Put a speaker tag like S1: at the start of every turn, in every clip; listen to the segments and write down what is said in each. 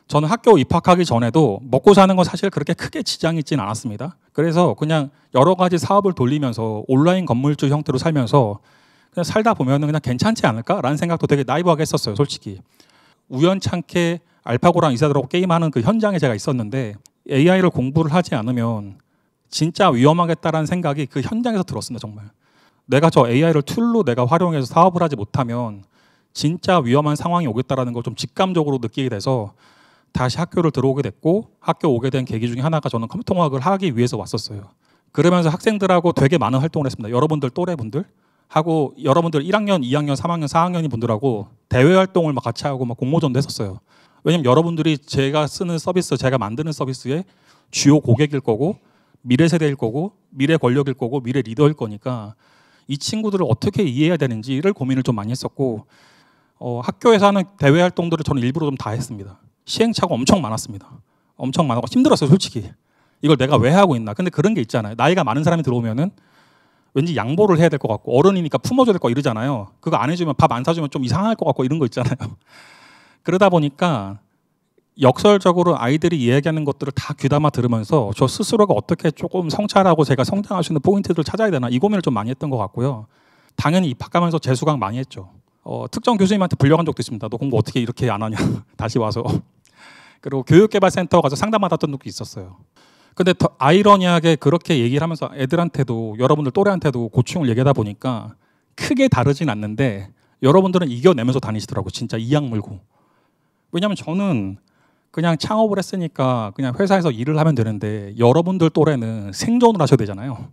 S1: 저는 학교 입학하기 전에도 먹고 사는 건 사실 그렇게 크게 지장이 있지는 않았습니다. 그래서 그냥 여러 가지 사업을 돌리면서 온라인 건물주 형태로 살면서 그냥 살다 보면 그냥 괜찮지 않을까라는 생각도 되게 나이브하게 했었어요, 솔직히. 우연찮게 알파고랑 이사들하고 게임하는 그 현장에 제가 있었는데 AI를 공부를 하지 않으면 진짜 위험하겠다라는 생각이 그 현장에서 들었습니다, 정말. 내가 저 AI를 툴로 내가 활용해서 사업을 하지 못하면 진짜 위험한 상황이 오겠다라는 걸 좀 직감적으로 느끼게 돼서 다시 학교를 들어오게 됐고, 학교 오게 된 계기 중에 하나가 저는 컴퓨터공학을 하기 위해서 왔었어요. 그러면서 학생들하고 되게 많은 활동을 했습니다. 여러분들 또래분들 하고, 여러분들 1학년, 2학년, 3학년, 4학년인 분들하고 대외 활동을 막 같이 하고 막 공모전도 했었어요. 왜냐면 여러분들이 제가 쓰는 서비스, 제가 만드는 서비스의 주요 고객일 거고, 미래 세대일 거고, 미래 권력일 거고, 미래 리더일 거니까 이 친구들을 어떻게 이해해야 되는지를 고민을 좀 많이 했었고, 학교에서 하는 대외 활동들을 저는 일부러 좀 다 했습니다. 시행착오가 엄청 많았습니다. 엄청 많았고 힘들었어요, 솔직히. 이걸 내가 왜 하고 있나. 근데 그런 게 있잖아요. 나이가 많은 사람이 들어오면은 왠지 양보를 해야 될 것 같고, 어른이니까 품어줘야 될 거 이러잖아요. 그거 안 해주면, 밥 안 사주면 좀 이상할 것 같고 이런 거 있잖아요. 그러다 보니까 역설적으로 아이들이 이야기하는 것들을 다 귀담아 들으면서 저 스스로가 어떻게 조금 성찰하고 제가 성장할 수 있는 포인트들을 찾아야 되나, 이 고민을 좀 많이 했던 것 같고요. 당연히 입학하면서 재수강 많이 했죠. 특정 교수님한테 불려간 적도 있습니다. 너 공부 어떻게 이렇게 안 하냐. 다시 와서. 그리고 교육개발센터 가서 상담받았던 적도 있었어요. 근데 더 아이러니하게 그렇게 얘기를 하면서 애들한테도, 여러분들 또래한테도 고충을 얘기하다 보니까 크게 다르진 않는데 여러분들은 이겨내면서 다니시더라고요. 진짜 이악 물고. 왜냐하면 저는 그냥 창업을 했으니까 그냥 회사에서 일을 하면 되는데 여러분들 또래는 생존을 하셔야 되잖아요.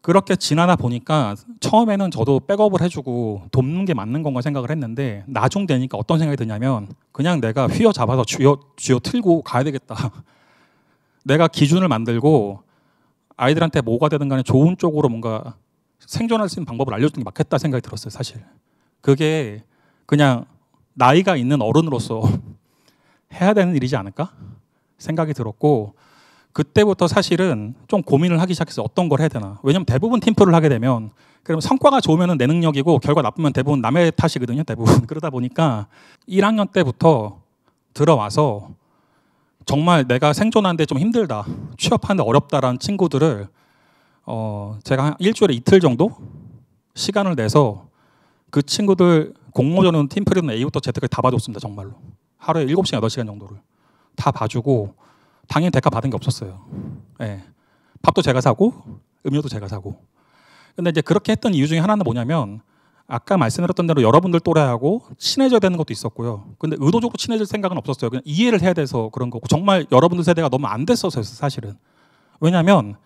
S1: 그렇게 지나다 보니까 처음에는 저도 백업을 해주고 돕는 게 맞는 건가 생각을 했는데, 나중 되니까 어떤 생각이 드냐면 그냥 내가 휘어잡아서 쥐어 틀고 가야 되겠다. 내가 기준을 만들고 아이들한테 뭐가 되든 간에 좋은 쪽으로 뭔가 생존할 수 있는 방법을 알려주는 게 맞겠다 생각이 들었어요, 사실. 그게 그냥 나이가 있는 어른으로서 해야 되는 일이지 않을까 생각이 들었고, 그때부터 사실은 좀 고민을 하기 시작했어요. 어떤 걸 해야 되나. 왜냐면 대부분 팀플을 하게 되면, 그러면 성과가 좋으면 내 능력이고 결과 나쁘면 대부분 남의 탓이거든요, 대부분. 그러다 보니까 1학년 때부터 들어와서 정말 내가 생존하는데 좀 힘들다, 취업하는데 어렵다라는 친구들을 제가 한 일주일에 이틀 정도 시간을 내서 그 친구들 공모전은 팀플이든 A부터 Z까지 다 봐줬습니다. 정말로. 하루에 7시간, 8시간 정도를 다 봐주고, 당연히 대가 받은 게 없었어요. 네. 밥도 제가 사고 음료도 제가 사고. 근데 이제 그렇게 했던 이유 중에 하나는 뭐냐면, 아까 말씀드렸던 대로 여러분들 또래하고 친해져야 되는 것도 있었고요. 근데 의도적으로 친해질 생각은 없었어요. 그냥 이해를 해야 돼서 그런 거고, 정말 여러분들 세대가 너무 안 됐었어요, 사실은. 왜냐하면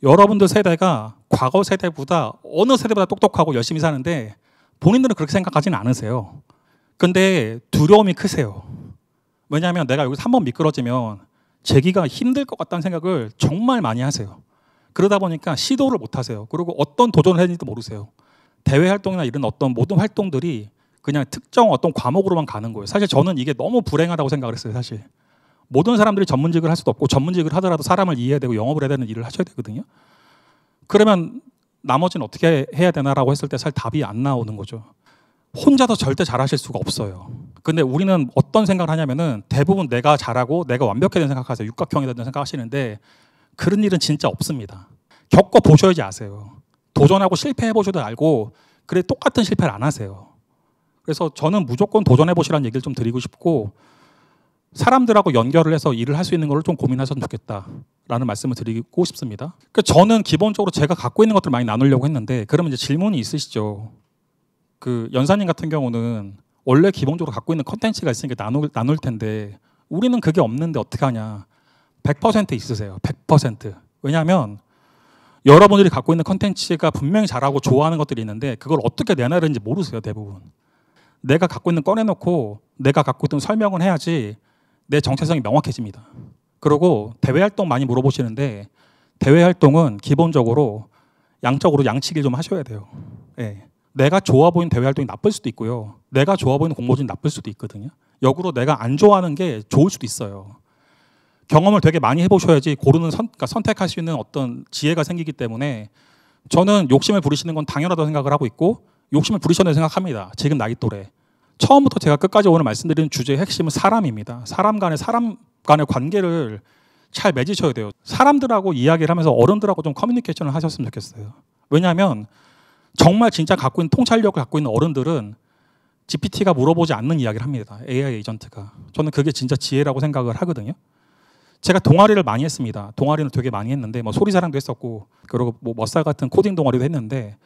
S1: 여러분들 세대가 과거 세대보다 어느 세대보다 똑똑하고 열심히 사는데 본인들은 그렇게 생각하지는 않으세요. 근데 두려움이 크세요. 왜냐하면 내가 여기서 한번 미끄러지면 재기가 힘들 것 같다는 생각을 정말 많이 하세요. 그러다 보니까 시도를 못 하세요. 그리고 어떤 도전을 했는지도 모르세요. 대외 활동이나 이런 어떤 모든 활동들이 그냥 특정 어떤 과목으로만 가는 거예요. 사실 저는 이게 너무 불행하다고 생각을 했어요, 사실. 모든 사람들이 전문직을 할 수도 없고, 전문직을 하더라도 사람을 이해해야 되고 영업을 해야 되는 일을 하셔야 되거든요. 그러면 나머지는 어떻게 해야 되나라고 했을 때 사실 답이 안 나오는 거죠. 혼자서 절대 잘하실 수가 없어요. 근데 우리는 어떤 생각을 하냐면은 대부분 내가 잘하고 내가 완벽해야 된다고 생각하세요. 육각형이다 생각하시는데 그런 일은 진짜 없습니다. 겪어보셔야지 아세요. 도전하고 실패해보셔도 알고, 그래 똑같은 실패를 안 하세요. 그래서 저는 무조건 도전해보시라는 얘기를 좀 드리고 싶고, 사람들하고 연결을 해서 일을 할 수 있는 걸 좀 고민하셨으면 좋겠다라는 말씀을 드리고 싶습니다. 그러니까 저는 기본적으로 제가 갖고 있는 것들을 많이 나누려고 했는데, 그러면 이제 질문이 있으시죠. 그 연사님 같은 경우는 원래 기본적으로 갖고 있는 컨텐츠가 있으니까 나눌 텐데 우리는 그게 없는데 어떻게 하냐. 100% 있으세요. 100%. 왜냐하면 여러분들이 갖고 있는 컨텐츠가 분명히 잘하고 좋아하는 것들이 있는데 그걸 어떻게 내놔야 되는지 모르세요, 대부분. 내가 갖고 있는 꺼내놓고 내가 갖고 있던 설명을 해야지 내 정체성이 명확해집니다. 그리고 대외 활동 많이 물어보시는데, 대외 활동은 기본적으로 양적으로 양치기를 좀 하셔야 돼요. 네. 내가 좋아 보이는 대외 활동이 나쁠 수도 있고요. 내가 좋아 보이는 공모전이 나쁠 수도 있거든요. 역으로 내가 안 좋아하는 게 좋을 수도 있어요. 경험을 되게 많이 해보셔야지 그러니까 선택할 수 있는 어떤 지혜가 생기기 때문에, 저는 욕심을 부리시는 건 당연하다고 생각을 하고 있고 욕심을 부리셨다고 생각합니다. 지금 나이 또래. 처음부터 제가 끝까지 오늘 말씀드리는 주제의 핵심은 사람입니다. 사람 간의 관계를 잘 맺으셔야 돼요. 사람들하고 이야기를 하면서 어른들하고 좀 커뮤니케이션을 하셨으면 좋겠어요. 왜냐하면 정말 진짜 갖고 있는 통찰력을 갖고 있는 어른들은 GPT가 물어보지 않는 이야기를 합니다. AI 에이전트가. 저는 그게 진짜 지혜라고 생각을 하거든요. 제가 동아리를 많이 했습니다. 동아리는 되게 많이 했는데 뭐 소리사랑도 했었고 그리고 뭐 머싸 같은 코딩 동아리도 했는데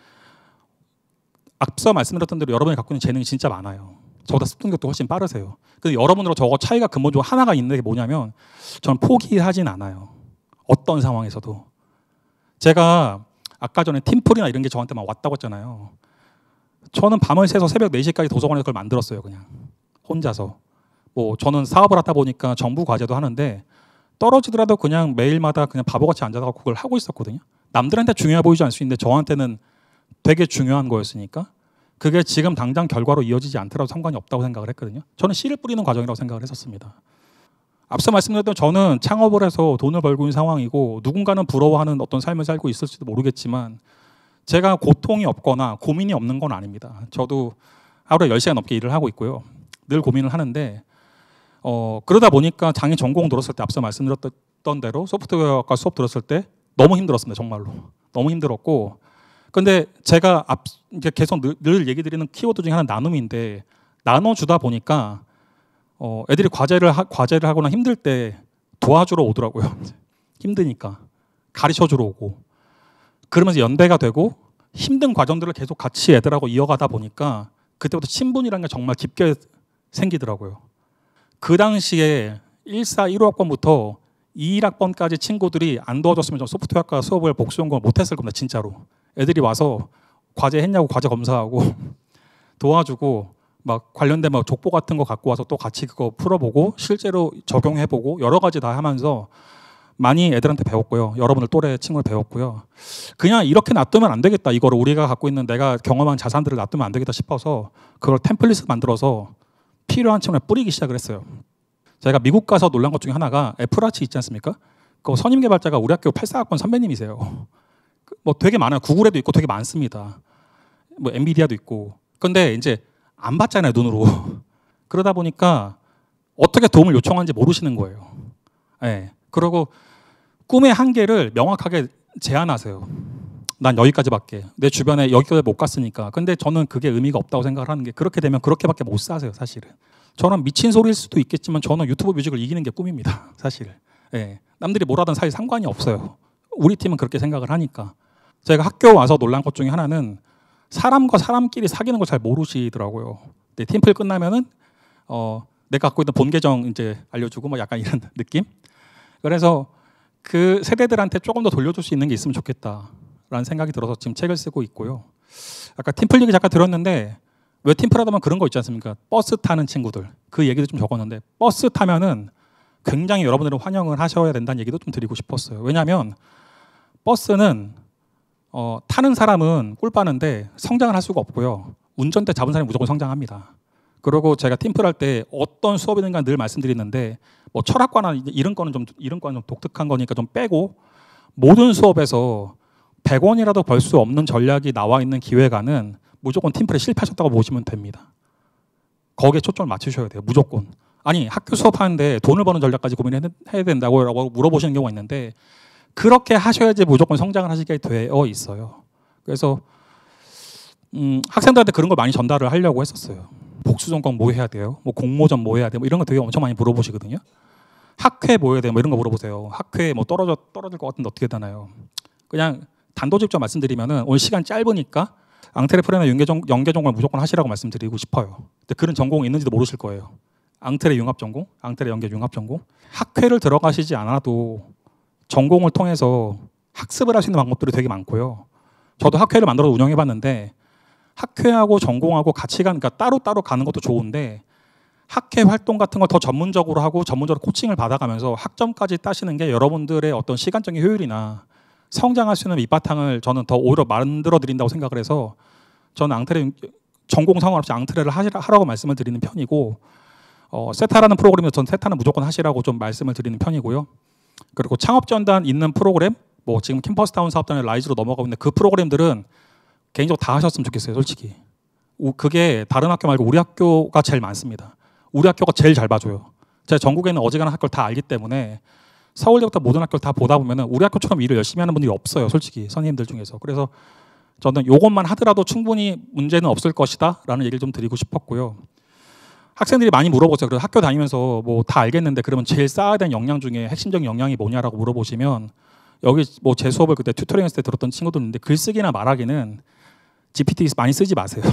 S1: 앞서 말씀드렸던 대로 여러분이 갖고 있는 재능이 진짜 많아요. 저보다 습득력도 훨씬 빠르세요. 근데 여러분들하고 저거 차이가 근본적으로 하나가 있는 게 뭐냐면 저는 포기하진 않아요. 어떤 상황에서도. 제가 아까 전에 팀플이나 이런 게 저한테 막 왔다고 했잖아요. 저는 밤을 새서 새벽 4시까지 도서관에서 그걸 만들었어요. 그냥 혼자서. 뭐 저는 사업을 하다 보니까 정부 과제도 하는데 떨어지더라도 그냥 매일마다 그냥 바보같이 앉아서 그걸 하고 있었거든요. 남들한테 중요해 보이지 않을 수 있는데 저한테는 되게 중요한 거였으니까 그게 지금 당장 결과로 이어지지 않더라도 상관이 없다고 생각을 했거든요. 저는 씨를 뿌리는 과정이라고 생각을 했었습니다. 앞서 말씀드렸던 저는 창업을 해서 돈을 벌고 있는 상황이고 누군가는 부러워하는 어떤 삶을 살고 있을지도 모르겠지만 제가 고통이 없거나 고민이 없는 건 아닙니다. 저도 하루에 10시간 넘게 일을 하고 있고요. 늘 고민을 하는데 그러다 보니까 장애 전공 들었을 때 앞서 말씀드렸던 대로 소프트웨어학과 수업 들었을 때 너무 힘들었습니다. 정말로. 너무 힘들었고 근데 제가 이제 계속 늘 얘기 드리는 키워드 중에 하나는 나눔인데 나눠주다 보니까 애들이 과제를 하거나 힘들 때 도와주러 오더라고요. 힘드니까 가르쳐주러 오고 그러면서 연대가 되고 힘든 과정들을 계속 같이 애들하고 이어가다 보니까 그때부터 친분이라는 게 정말 깊게 생기더라고요. 그 당시에 1사 1호학번부터 21학번까지 친구들이 안 도와줬으면 저 소프트웨어학과 수업을 복수 전공을 못했을 겁니다. 진짜로. 애들이 와서 과제 했냐고 과제 검사하고 도와주고 막 관련된 막 족보 같은 거 갖고 와서 또 같이 그거 풀어보고 실제로 적용해보고 여러 가지 다 하면서 많이 애들한테 배웠고요. 여러분들 또래 친구를 배웠고요. 그냥 이렇게 놔두면 안 되겠다. 이거를 우리가 갖고 있는 내가 경험한 자산들을 놔두면 안 되겠다 싶어서 그걸 템플릿을 만들어서 필요한 친구에 뿌리기 시작을 했어요. 제가 미국 가서 놀란 것 중에 하나가 애플워치 있지 않습니까? 그 선임 개발자가 우리 학교 84학번 선배님이세요. 뭐 되게 많아요. 구글에도 있고 되게 많습니다. 뭐 엔비디아도 있고. 근데 이제 안 봤잖아요, 눈으로. 그러다 보니까 어떻게 도움을 요청하는지 모르시는 거예요. 네. 그리고 꿈의 한계를 명확하게 제한하세요. 난 여기까지밖에. 내 주변에 여기까지 못 갔으니까. 근데 저는 그게 의미가 없다고 생각을 하는 게 그렇게 되면 그렇게밖에 못 사세요, 사실은. 저는 미친 소리일 수도 있겠지만 저는 유튜브 뮤직을 이기는 게 꿈입니다, 사실. 네. 남들이 뭐라든 사실 상관이 없어요. 우리 팀은 그렇게 생각을 하니까. 제가 학교 와서 놀란 것 중에 하나는 사람과 사람끼리 사귀는 걸 잘 모르시더라고요. 네, 팀플 끝나면은 내가 갖고 있는 본 계정 이제 알려주고 뭐 약간 이런 느낌. 그래서 그 세대들한테 조금 더 돌려줄 수 있는 게 있으면 좋겠다라는 생각이 들어서 지금 책을 쓰고 있고요. 아까 팀플 얘기 잠깐 들었는데 왜 팀플 하다 보면 그런 거 있지 않습니까? 버스 타는 친구들 그 얘기도 좀 적었는데 버스 타면은 굉장히 여러분들은 환영을 하셔야 된다는 얘기도 좀 드리고 싶었어요. 왜냐하면 버스는 타는 사람은 꿀 빠는데 성장을 할 수가 없고요. 운전대 잡은 사람이 무조건 성장합니다. 그리고 제가 팀플 할 때 어떤 수업이든가 늘 말씀드리는데 뭐 철학과나 이런 거는 좀 독특한 거니까 좀 빼고 모든 수업에서 100원이라도 벌 수 없는 전략이 나와 있는 기획안은 무조건 팀플에 실패하셨다고 보시면 됩니다. 거기에 초점을 맞추셔야 돼요. 무조건. 아니 학교 수업하는데 돈을 버는 전략까지 고민해야 된다고 라고 물어보시는 경우가 있는데 그렇게 하셔야지 무조건 성장을 하시게 되어 있어요. 그래서 학생들한테 그런 걸 많이 전달을 하려고 했었어요. 복수 전공 뭐 해야 돼요? 뭐 공모전 뭐 해야 돼요? 뭐 이런 거 되게 엄청 많이 물어보시거든요. 학회 뭐 해야 돼요? 뭐 이런 거 물어보세요. 학회 뭐 떨어질 것 같은데 어떻게 되나요? 그냥 단도직입적 말씀드리면은 오늘 시간 짧으니까 앙트레프레나 연계 전공을 무조건 하시라고 말씀드리고 싶어요. 근데 그런 전공이 있는지도 모르실 거예요. 앙트레 융합 전공, 앙트레 연계 융합 전공. 학회를 들어가시지 않아도 전공을 통해서 학습을 할 수 있는 방법들이 되게 많고요. 저도 학회를 만들어서 운영해봤는데 학회하고 전공하고 같이 가는, 그러니까 따로따로 가는 것도 좋은데 학회 활동 같은 걸 더 전문적으로 하고 전문적으로 코칭을 받아가면서 학점까지 따시는 게 여러분들의 어떤 시간적인 효율이나 성장할 수 있는 밑바탕을 저는 더 오히려 만들어 드린다고 생각을 해서 저는 앙트레 전공 상관없이 앙트레를 하라고 말씀을 드리는 편이고 세타라는 프로그램에서 전 세타는 무조건 하시라고 좀 말씀을 드리는 편이고요. 그리고 창업전단 있는 프로그램 뭐 지금 캠퍼스타운 사업단의 라이즈로 넘어가고 있는데 그 프로그램들은 개인적으로 다 하셨으면 좋겠어요. 솔직히. 그게 다른 학교 말고 우리 학교가 제일 많습니다. 우리 학교가 제일 잘 봐줘요. 제가 전국에는 어지간한 학교를 다 알기 때문에 서울대부터 모든 학교를 다 보다 보면은 우리 학교처럼 일을 열심히 하는 분들이 없어요. 솔직히 선생님들 중에서. 그래서 저는 이것만 하더라도 충분히 문제는 없을 것이다 라는 얘기를 좀 드리고 싶었고요. 학생들이 많이 물어보세요. 그래서 학교 다니면서 뭐 다 알겠는데 그러면 제일 쌓아야 되는 역량 중에 핵심적인 역량이 뭐냐라고 물어보시면 여기 뭐 제 수업을 그때 튜터링 했을 때 들었던 친구들 있는데 글쓰기나 말하기는 GPT 많이 쓰지 마세요.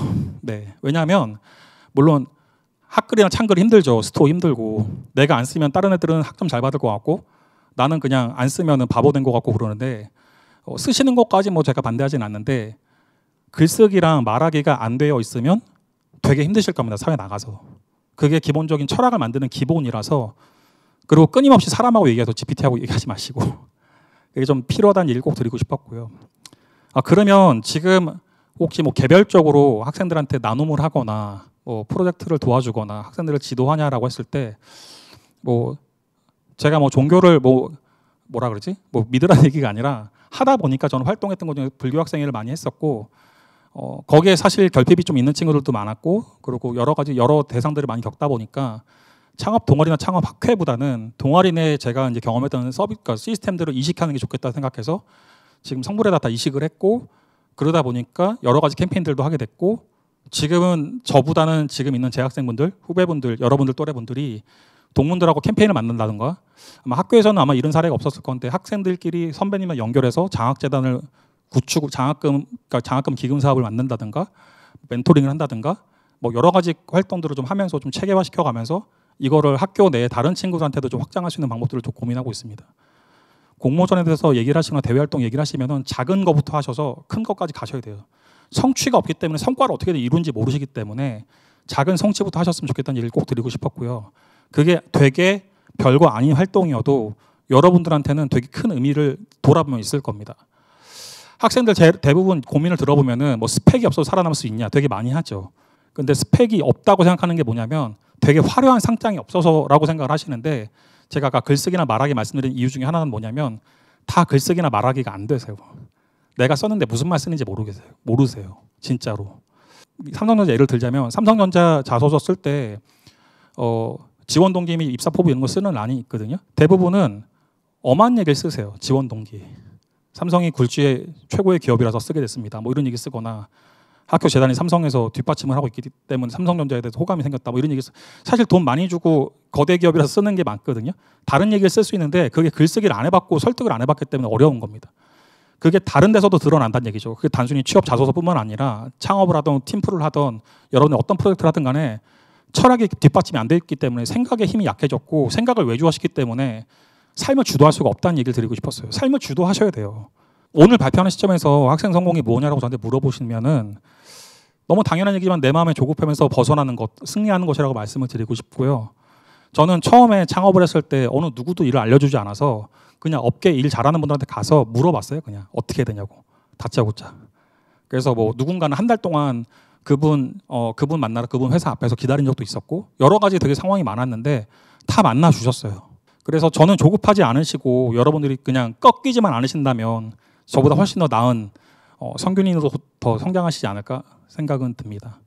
S1: 네. 왜냐하면 물론 학글이나 창글 힘들죠. 스토어 힘들고 내가 안 쓰면 다른 애들은 학점 잘 받을 것 같고 나는 그냥 안 쓰면 바보 된 것 같고 그러는데 쓰시는 것까지 뭐 제가 반대하진 않는데 글쓰기랑 말하기가 안 되어 있으면 되게 힘드실 겁니다. 사회 나가서. 그게 기본적인 철학을 만드는 기본이라서 그리고 끊임없이 사람하고 얘기해서 GPT하고 얘기하지 마시고 이게 좀 필요하다는 얘기를 꼭 드리고 싶었고요. 그러면 지금 혹시 뭐 개별적으로 학생들한테 나눔을 하거나 뭐 프로젝트를 도와주거나 학생들을 지도하냐라고 했을 때 뭐 제가 뭐 종교를 뭐라 그러지? 뭐 믿으라는 얘기가 아니라 하다 보니까 저는 활동했던 것 중에 불교 학생회를 많이 했었고 거기에 사실 결핍이 좀 있는 친구들도 많았고 그리고 여러 대상들을 많이 겪다 보니까 창업 동아리나 창업 학회보다는 동아리 내에 제가 이제 경험했던 그러니까 시스템들을 이식하는 게 좋겠다 생각해서 지금 성불에다 다 이식을 했고 그러다 보니까 여러 가지 캠페인들도 하게 됐고 지금은 저보다는 지금 있는 재학생분들, 후배분들, 여러분들 또래분들이 동문들하고 캠페인을 만든다든가 아마 학교에서는 아마 이런 사례가 없었을 건데 학생들끼리 선배님과 연결해서 장학재단을 그러니까 장학금 기금 사업을 만든다든가 멘토링을 한다든가 뭐 여러 가지 활동들을 좀 하면서 좀 체계화시켜가면서 이거를 학교 내에 다른 친구들한테도 좀 확장할 수 있는 방법들을 좀 고민하고 있습니다. 공모전에 대해서 얘기를 하시거나 대외활동 얘기를 하시면은 작은 거부터 하셔서 큰 것까지 가셔야 돼요. 성취가 없기 때문에 성과를 어떻게 이루는지 모르시기 때문에 작은 성취부터 하셨으면 좋겠다는 얘기를 꼭 드리고 싶었고요. 그게 되게 별거 아닌 활동이어도 여러분들한테는 되게 큰 의미를 돌아보면 있을 겁니다. 학생들 대부분 고민을 들어보면은 뭐 스펙이 없어서 살아남을 수 있냐 되게 많이 하죠. 근데 스펙이 없다고 생각하는 게 뭐냐면 되게 화려한 상장이 없어서라고 생각을 하시는데 제가 아까 글쓰기나 말하기 말씀드린 이유 중에 하나는 뭐냐면 다 글쓰기나 말하기가 안 되세요. 내가 썼는데 무슨 말 쓰는지 모르세요. 진짜로. 삼성전자 예를 들자면 삼성전자 자소서 쓸 때 지원 동기 및 입사 포부 이런 거 쓰는 란이 있거든요. 대부분은 엄한 얘기를 쓰세요. 지원 동기. 삼성이 굴지의 최고의 기업이라서 쓰게 됐습니다. 뭐 이런 얘기 쓰거나 학교 재단이 삼성에서 뒷받침을 하고 있기 때문에 삼성전자에 대해서 호감이 생겼다. 뭐 이런 얘기 사실 돈 많이 주고 거대 기업이라서 쓰는 게 많거든요. 다른 얘기를 쓸 수 있는데 그게 글쓰기를 안 해봤고 설득을 안 해봤기 때문에 어려운 겁니다. 그게 다른 데서도 드러난다는 얘기죠. 그게 단순히 취업 자소서뿐만 아니라 창업을 하던 팀플을 하던 여러분이 어떤 프로젝트를 하든 간에 철학이 뒷받침이 안 돼 있기 때문에 생각의 힘이 약해졌고 생각을 외주화시키기 때문에 삶을 주도할 수가 없다는 얘기를 드리고 싶었어요. 삶을 주도하셔야 돼요. 오늘 발표하는 시점에서 학생 성공이 뭐냐라고 저한테 물어보시면은 너무 당연한 얘기지만 내 마음에 조급하면서 벗어나는 것, 승리하는 것이라고 말씀을 드리고 싶고요. 저는 처음에 창업을 했을 때 어느 누구도 일을 알려주지 않아서 그냥 업계 일 잘하는 분들한테 가서 물어봤어요. 그냥 어떻게 해야 되냐고. 다짜고짜. 그래서 뭐 누군가는 한 달 동안 그분 만나러 그분 회사 앞에서 기다린 적도 있었고 여러 가지 되게 상황이 많았는데 다 만나 주셨어요. 그래서 저는 조급하지 않으시고 여러분들이 그냥 꺾이지만 않으신다면 저보다 훨씬 더 나은 성균인으로 더 성장하시지 않을까 생각은 듭니다.